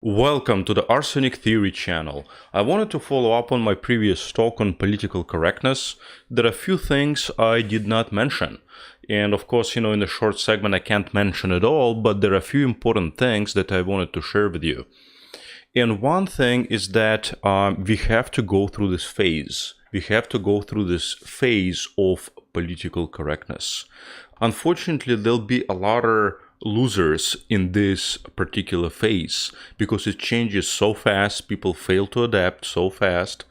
Welcome to the Arsenic Theory channel. I wanted to follow up on my previous talk on political correctness. There are a few things I did not mention. And of course, in the short segment, I can't mention it all, but there are a few important things that I wanted to share with you. And one thing is that we have to go through this phase. We have to go through this phase of political correctness. Unfortunately, there'll be a lot of losers in this particular phase because it changes so fast. People fail to adapt so fast,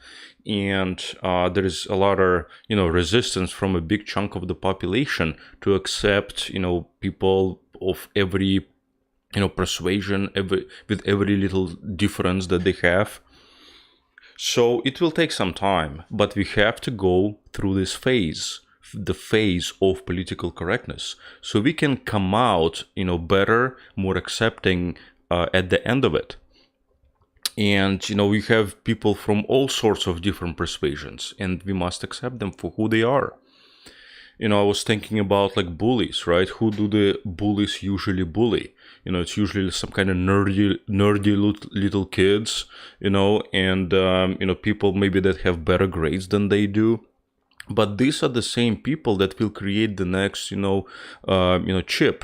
and there is a lot of resistance from a big chunk of the population to accept people of every persuasion, with every little difference that they have. So it will take some time, but we have to go through this phase, the phase of political correctness, so we can come out better, more accepting at the end of it. And we have people from all sorts of different persuasions, and we must accept them for who they are. I was thinking about like bullies, right? Who do the bullies usually bully? It's usually some kind of nerdy little kids, and people maybe that have better grades than they do. But these are the same people that will create the next, chip, the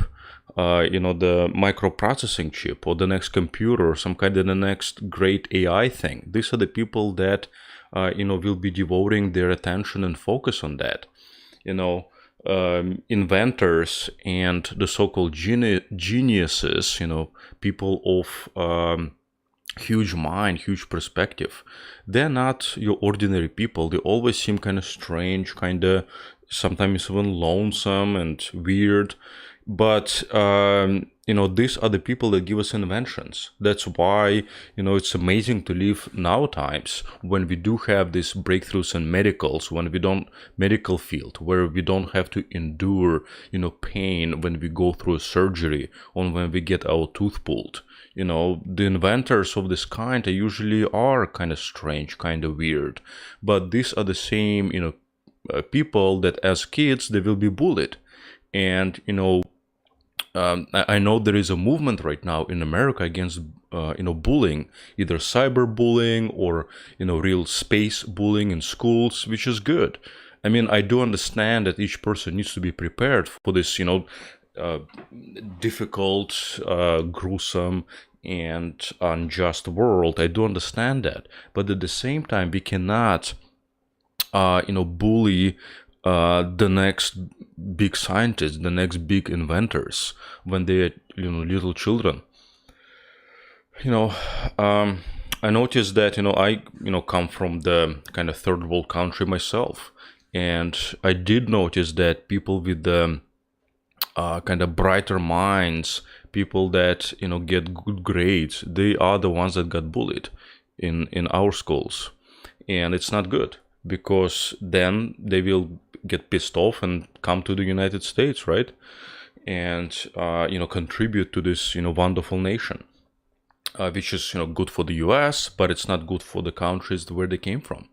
microprocessing chip, or the next computer, or some kind of the next great AI thing. These are the people that, will be devoting their attention and focus on that. Inventors and the so-called geniuses, people of huge mind, huge perspective. They're not your ordinary people. They always seem kind of strange, kind of sometimes even lonesome and weird. But these are the people that give us inventions. That's why it's amazing to live now times when we do have these breakthroughs in medicals, when we don't medical field, where we don't have to endure pain when we go through a surgery or when we get our tooth pulled. The inventors of this kind usually are kind of strange, kind of weird, but these are the same people that as kids they will be bullied. And I know there is a movement right now in America against bullying, either cyberbullying or real space bullying in schools, which is good. I mean, I do understand that each person needs to be prepared for this difficult, gruesome, and unjust world. I do understand that, but at the same time, we cannot bully the next big scientists, the next big inventors when they're little children. I noticed that I come from the kind of third world country myself, and I did notice that people with the kind of brighter minds, people that get good grades, they are the ones that got bullied in our schools, and it's not good, because then they will get pissed off and come to the United States, right? And contribute to this wonderful nation, which is good for the US, but it's not good for the countries where they came from,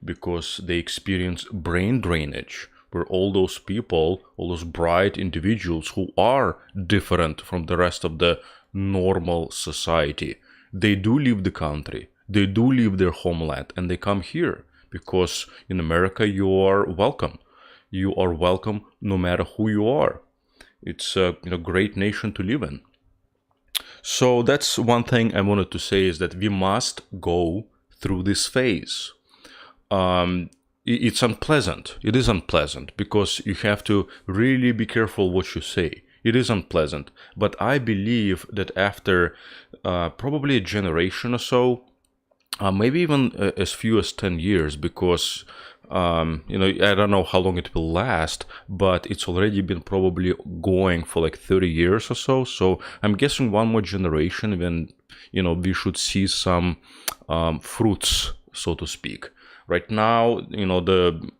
because they experience brain drainage, where all those people, all those bright individuals who are different from the rest of the normal society, they do leave the country, they do leave their homeland, and they come here, because in America you are welcome. You are welcome no matter who you are. It's a great nation to live in. So that's one thing I wanted to say, is that we must go through this phase. It's unpleasant. It is unpleasant because you have to really be careful what you say. It is unpleasant. But I believe that after probably a generation or so, maybe even as few as 10 years, because I don't know how long it will last, but it's already been probably going for like 30 years or so. So I'm guessing one more generation when we should see some fruits, so to speak. Right now, the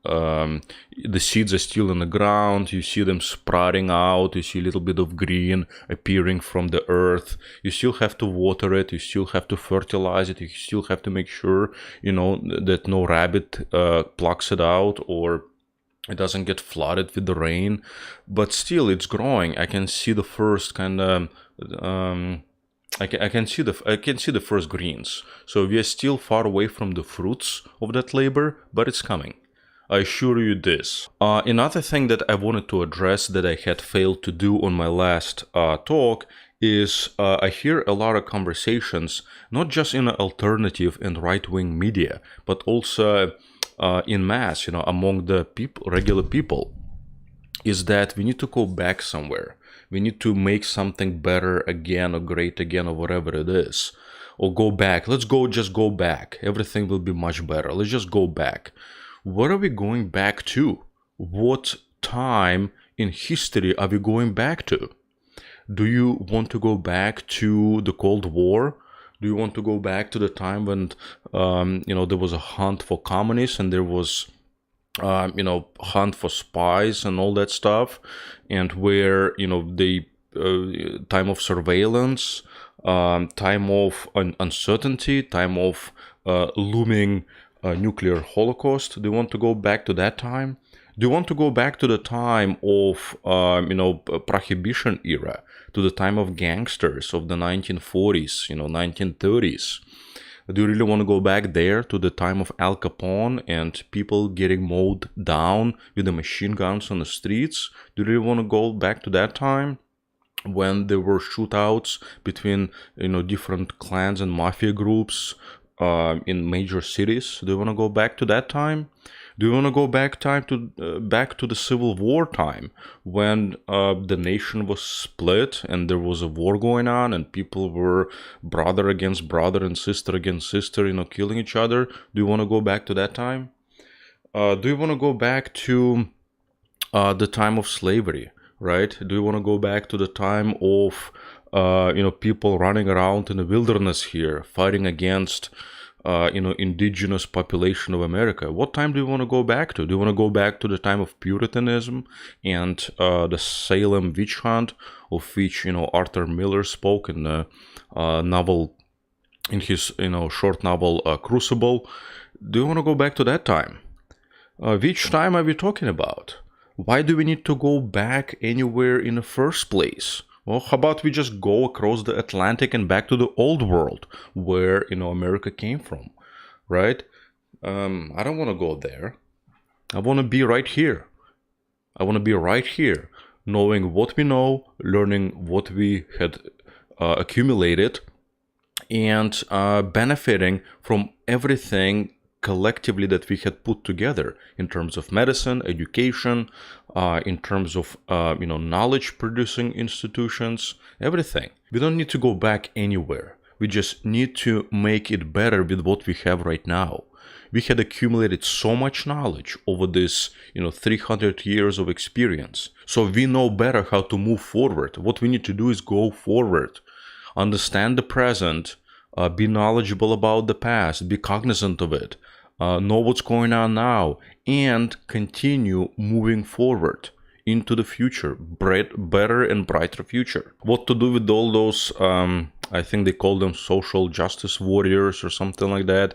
seeds are still in the ground. You see them sprouting out. You see a little bit of green appearing from the earth. You still have to water it. You still have to fertilize it. You still have to make sure, that no rabbit plucks it out, or it doesn't get flooded with the rain. But still, it's growing. I can see the first kind of I can see the first greens. So we are still far away from the fruits of that labor, but it's coming. I assure you this. Another thing that I wanted to address that I had failed to do on my last talk is I hear a lot of conversations, not just in alternative and right-wing media, but also in mass, among the people, regular people, is that we need to go back somewhere. We need to make something better again or great again or whatever it is. Or go back. Just go back. Everything will be much better. Let's just go back. What are we going back to? What time in history are we going back to? Do you want to go back to the Cold War? Do you want to go back to the time when, there was a hunt for communists and there was hunt for spies and all that stuff, and where, the time of surveillance, time of uncertainty, time of looming nuclear holocaust? Do you want to go back to that time? Do you want to go back to the time of, prohibition era, to the time of gangsters of the 1940s, 1930s? Do you really want to go back there to the time of Al Capone and people getting mowed down with the machine guns on the streets? Do you really want to go back to that time when there were shootouts between, different clans and mafia groups in major cities? Do you want to go back to that time? Do you want to go back to the Civil War time when the nation was split and there was a war going on and people were brother against brother and sister against sister, killing each other? Do you want to go back to that time? Do you want to go back to the time of slavery, right? Do you want to go back to the time of people running around in the wilderness here fighting against indigenous population of America? What time do you want to go back to? Do you want to go back to the time of Puritanism and the Salem witch hunt, of which Arthur Miller spoke in the novel, in his short novel Crucible? Do you want to go back to that time? Which time are we talking about? Why do we need to go back anywhere in the first place? Well, how about we just go across the Atlantic and back to the old world where, America came from, right? I don't want to go there. I want to be right here. I want to be right here, knowing what we know, learning what we had accumulated, and benefiting from everything collectively that we had put together in terms of medicine, education, in terms of knowledge producing institutions, everything. We don't need to go back anywhere. We just need to make it better with what we have right now. We had accumulated so much knowledge over this 300 years of experience. So we know better how to move forward. What we need to do is go forward, understand the present, be knowledgeable about the past, be cognizant of it, know what's going on now, and continue moving forward into the future, better and brighter future. What to do with all those, I think they call them social justice warriors or something like that,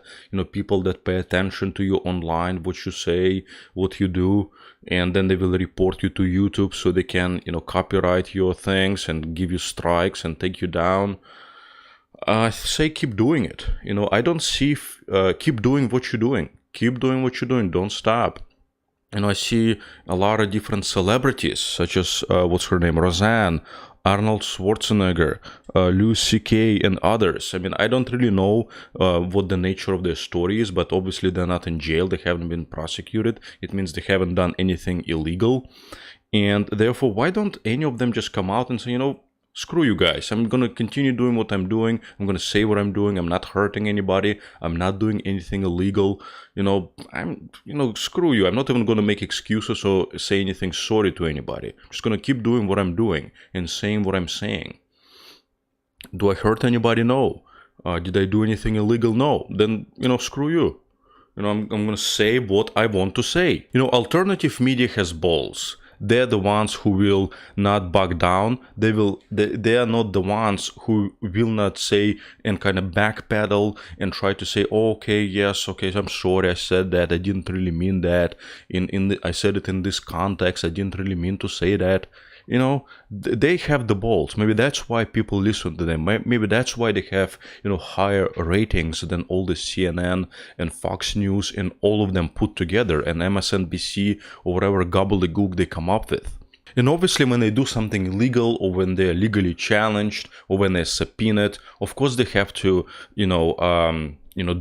people that pay attention to you online, what you say, what you do, and then they will report you to YouTube so they can, copyright your things and give you strikes and take you down. I say keep doing it. I don't see, keep doing what you're doing. Keep doing what you're doing. Don't stop. I see a lot of different celebrities, such as, what's her name, Roseanne, Arnold Schwarzenegger, Louis C.K. and others. I don't really know what the nature of their story is, but obviously they're not in jail. They haven't been prosecuted. It means they haven't done anything illegal. And therefore, why don't any of them just come out and say, screw you guys. I'm going to continue doing what I'm doing. I'm going to say what I'm doing. I'm not hurting anybody. I'm not doing anything illegal. Screw you. I'm not even going to make excuses or say anything sorry to anybody. I'm just going to keep doing what I'm doing and saying what I'm saying. Do I hurt anybody? No. Did I do anything illegal? No. Then, screw you. I'm going to say what I want to say. Alternative media has balls. They're the ones who will not back down. They are not the ones who will not say and kind of backpedal and try to say, oh, okay, yes, okay, I'm sorry, I said that. I didn't really mean that. I said it in this context. I didn't really mean to say that. they have the balls. Maybe that's why people listen to them. Maybe that's why they have, higher ratings than all the CNN and Fox News and all of them put together, and MSNBC or whatever gobbledygook they come up with. And obviously, when they do something illegal, or when they're legally challenged, or when they're subpoenaed, of course they have to,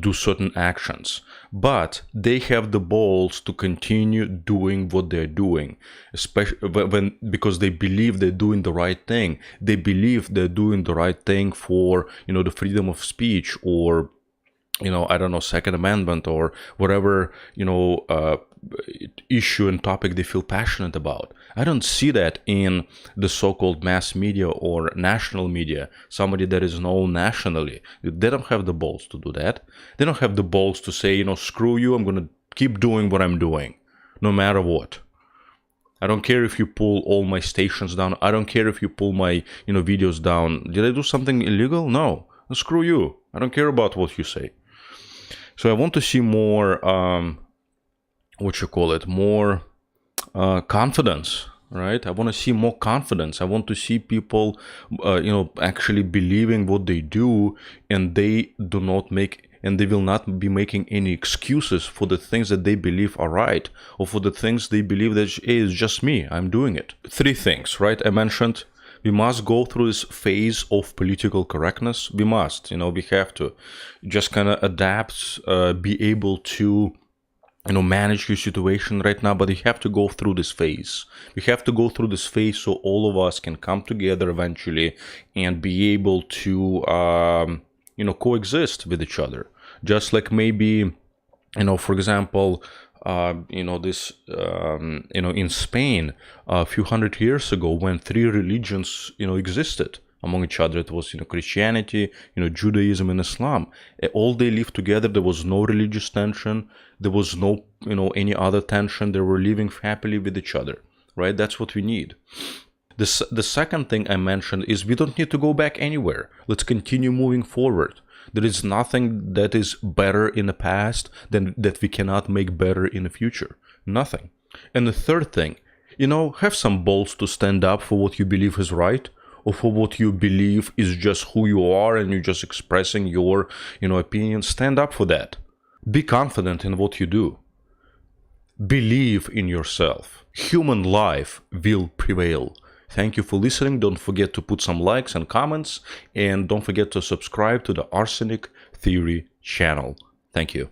do certain actions. But they have the balls to continue doing what they're doing, especially because they believe they're doing the right thing. They believe they're doing the right thing for, the freedom of speech, or Second Amendment, or whatever, issue and topic they feel passionate about. I don't see that in the so-called mass media or national media, somebody that is known nationally. They don't have the balls to do that. They don't have the balls to say, screw you, I'm going to keep doing what I'm doing, no matter what. I don't care if you pull all my stations down. I don't care if you pull my, videos down. Did I do something illegal? No. Screw you. I don't care about what you say. So I want to see more, more confidence, right? I want to see more confidence. I want to see people, actually believing what they do, and they will not be making any excuses for the things that they believe are right, or for the things they believe that, hey, it's just me, I'm doing it. 3 things, right? I mentioned we must go through this phase of political correctness. We must, we have to just kind of adapt, be able to, manage your situation right now, but you have to go through this phase. We have to go through this phase so all of us can come together eventually and be able to, coexist with each other. Just like maybe, for example, in Spain a few hundred years ago, when 3 religions, existed among each other. It was, Christianity, Judaism and Islam. All they lived together. There was no religious tension. There was no, any other tension. They were living happily with each other, right? That's what we need. The second thing I mentioned is we don't need to go back anywhere. Let's continue moving forward. There is nothing that is better in the past than that we cannot make better in the future. Nothing. And the third thing, have some balls to stand up for what you believe is right, or for what you believe is just who you are and you're just expressing your, opinion. Stand up for that. Be confident in what you do. Believe in yourself. Human life will prevail. Thank you for listening. Don't forget to put some likes and comments, and don't forget to subscribe to the Arsenic Theory channel. Thank you.